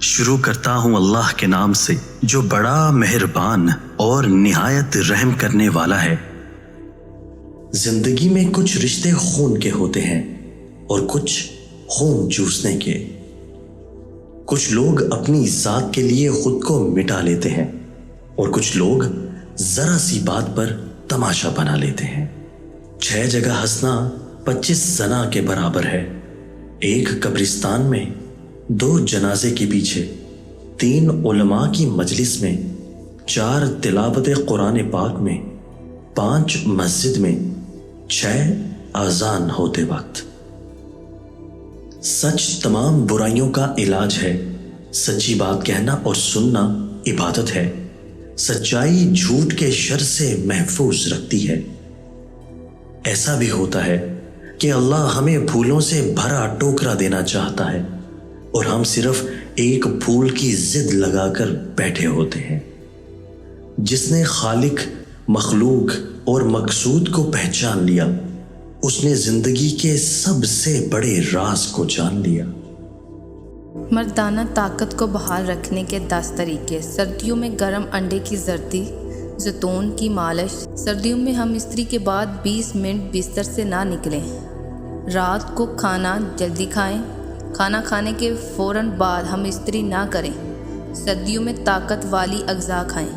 شروع کرتا ہوں اللہ کے نام سے جو بڑا مہربان اور نہایت رحم کرنے والا ہے۔ زندگی میں کچھ رشتے خون کے ہوتے ہیں اور کچھ خون چوسنے کے۔ کچھ لوگ اپنی ذات کے لیے خود کو مٹا لیتے ہیں اور کچھ لوگ ذرا سی بات پر تماشا بنا لیتے ہیں۔ 6 جگہ ہنسنا 25 زنا کے برابر ہے۔ ایک قبرستان میں 2 جنازے کے پیچھے، 3 علماء کی مجلس میں، 4 تلاوت قرآن پاک میں، 5 مسجد میں، 6 اذان ہوتے وقت۔ سچ تمام برائیوں کا علاج ہے۔ سچی بات کہنا اور سننا عبادت ہے۔ سچائی جھوٹ کے شر سے محفوظ رکھتی ہے۔ ایسا بھی ہوتا ہے کہ اللہ ہمیں پھولوں سے بھرا ٹوکرا دینا چاہتا ہے اور ہم صرف ایک پھول کی ضد لگا کر بیٹھے ہوتے ہیں۔ جس نے خالق، مخلوق اور مقصود کو پہچان لیا، اس نے زندگی کے سب سے بڑے راز کو جان لیا۔ مردانہ طاقت کو بحال رکھنے کے 10 طریقے۔ سردیوں میں گرم انڈے کی زردی، زیتون کی مالش۔ سردیوں میں ہم استری کے بعد 20 منٹ بستر سے نہ نکلیں۔ رات کو کھانا جلدی کھائیں۔ کھانا کھانے کے فوراً بعد ہم استری نہ کریں۔ سردیوں میں طاقت والی اغذا کھائیں۔